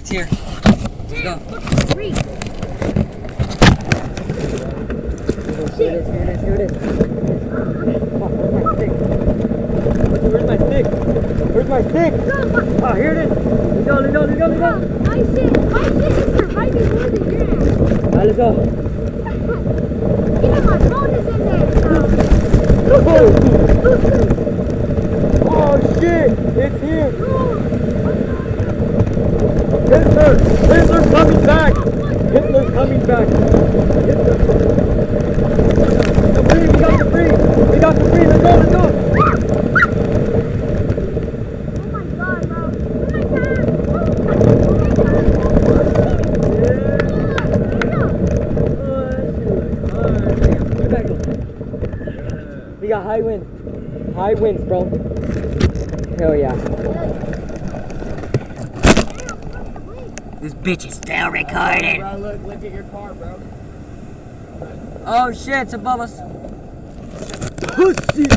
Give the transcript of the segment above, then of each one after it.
It's here. Let's go. Here it is. Where's my stick? Where's my stick? Oh, here it is. Let's go. My shit is surviving more than yours. Alright, let's go. Even my phone is in there. Oh shit! It's here! Hitler's coming back! Hitler's coming back! We got the free! Let's go! Oh my god, bro. We got high winds. High winds, bro. Hell yeah. This bitch is still recording. Bro, look at your car, bro. Oh shit, it's above us. Pussy!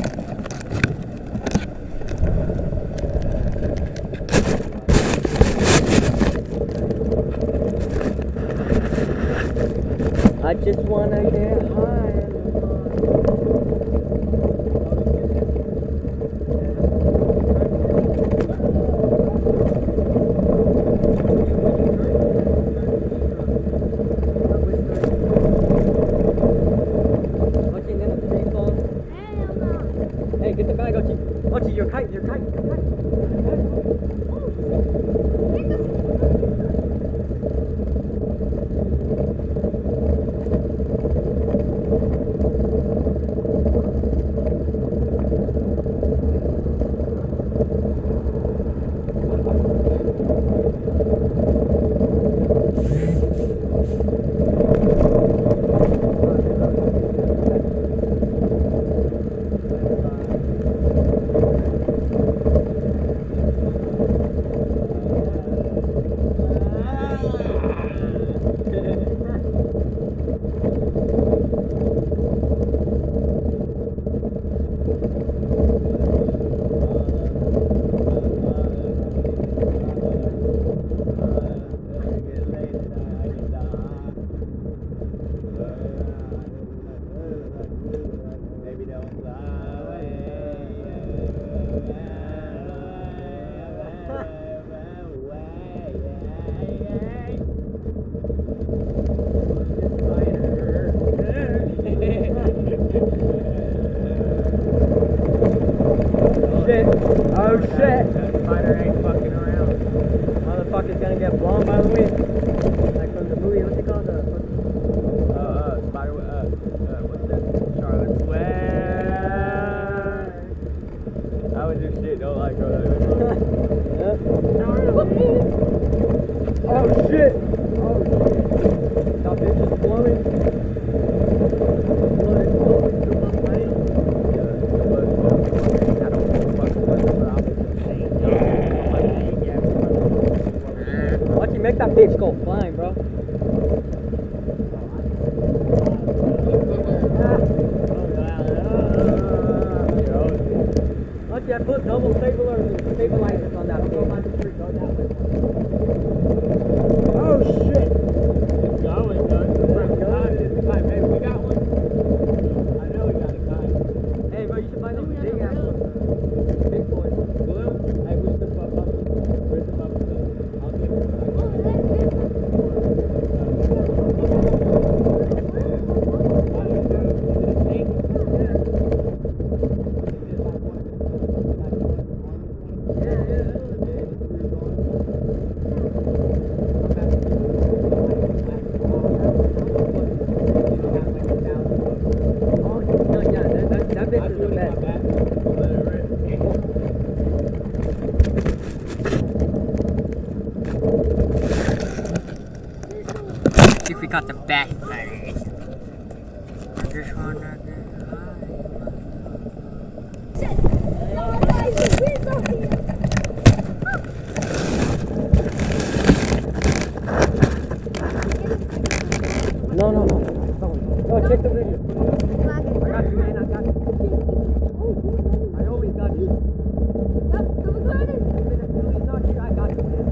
I just wanna get high. Hey, get the bag, Ochi. Ochi, your kite. Oh shit! That spider ain't fucking around. Motherfucker's gonna get blown by the wind. Like from the movie, what's it called? Spider, what's that? Charlotte's Web. That was your shit, don't like go that way. Oh shit! That bitch is blowing. Watch you make that bitch go flying, bro. Watch you, I put double stabilizers on that bitch. Oh shit! It's going, guys. Maybe we got one. I know we got a kite. Hey, bro, you should find those big ass ones. Big boys. Blue? Hey, where's the bubble? Where's the bubble? I'll get it. That bitch is the best. See if we got the best butters. Just wanna get No. No, check the video. I got you, man. I got you. I always got you. Even if Julie's not here, I got you, man.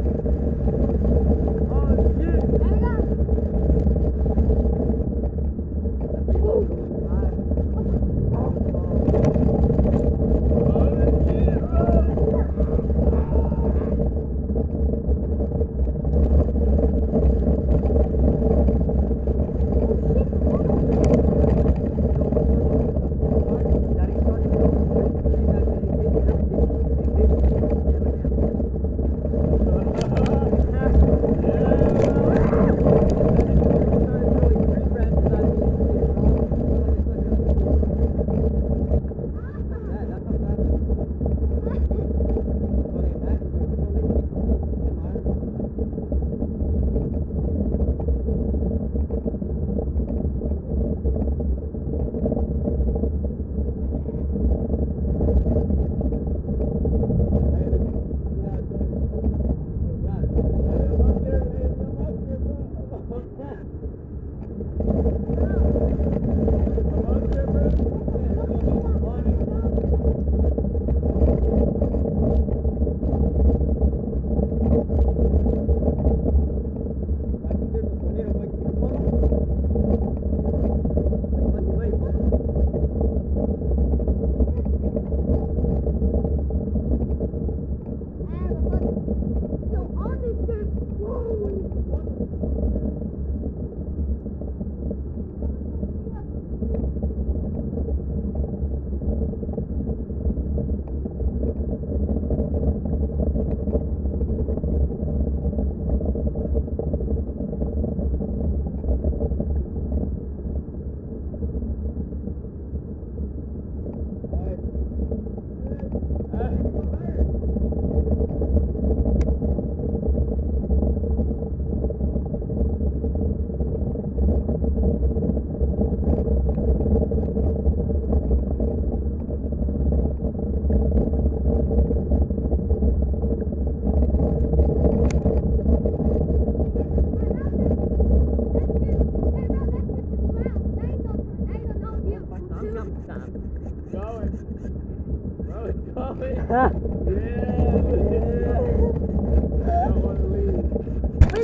Ha. Wait,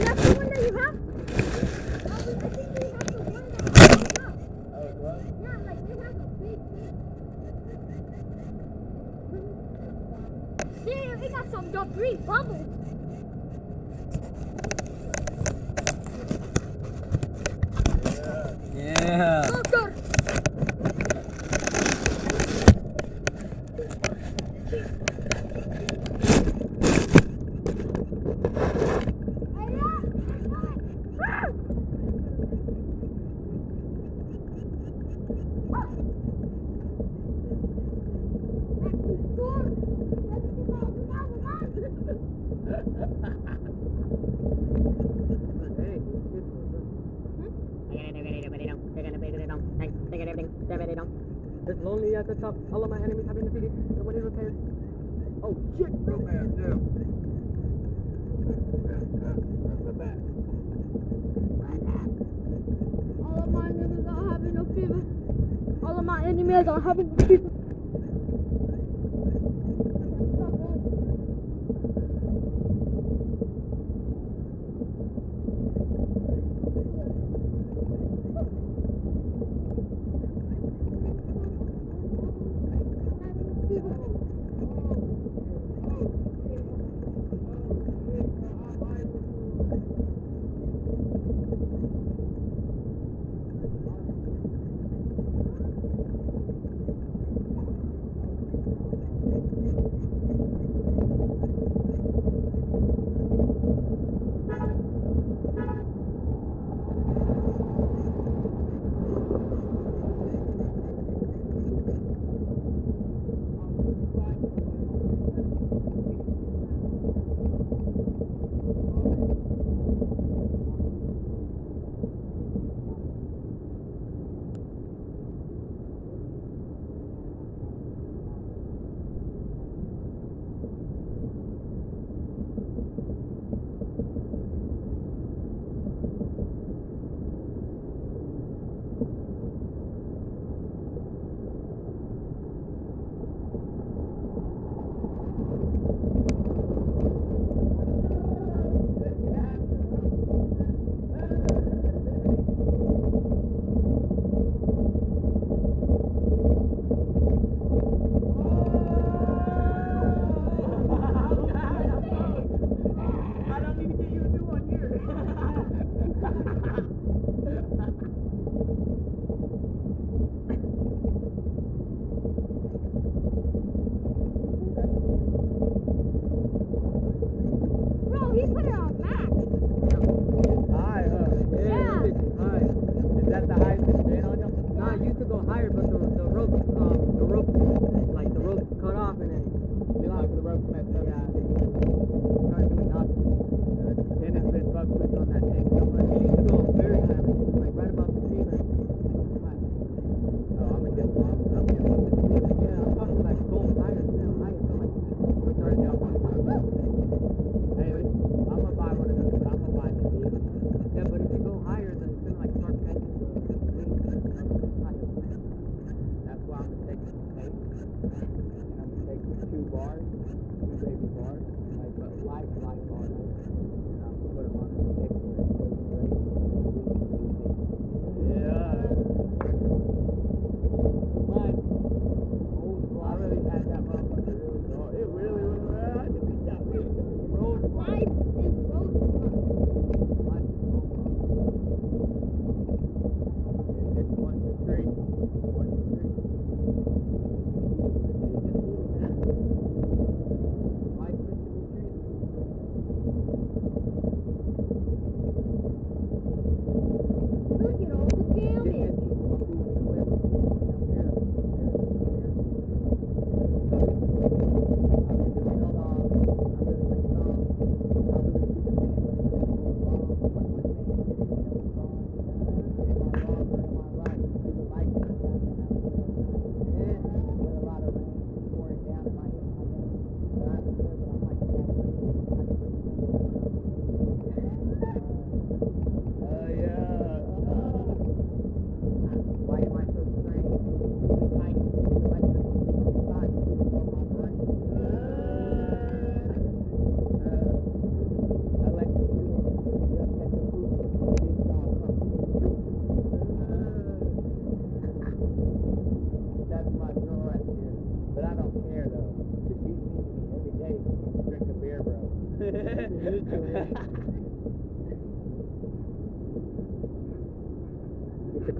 that's the one that you have? I think we have the one that yeah, like they have a big thing. Damn, we got some debris bubbles. Yeah. Look, look. It's lonely at the top. All of my enemies have been defeated. Nobody repairs. Oh shit! Real bad, yeah. All of my niggas are having a fever. All of my enemies are having a fever.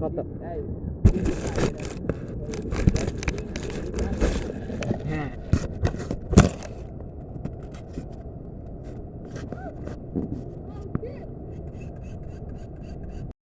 Cut the. Hey.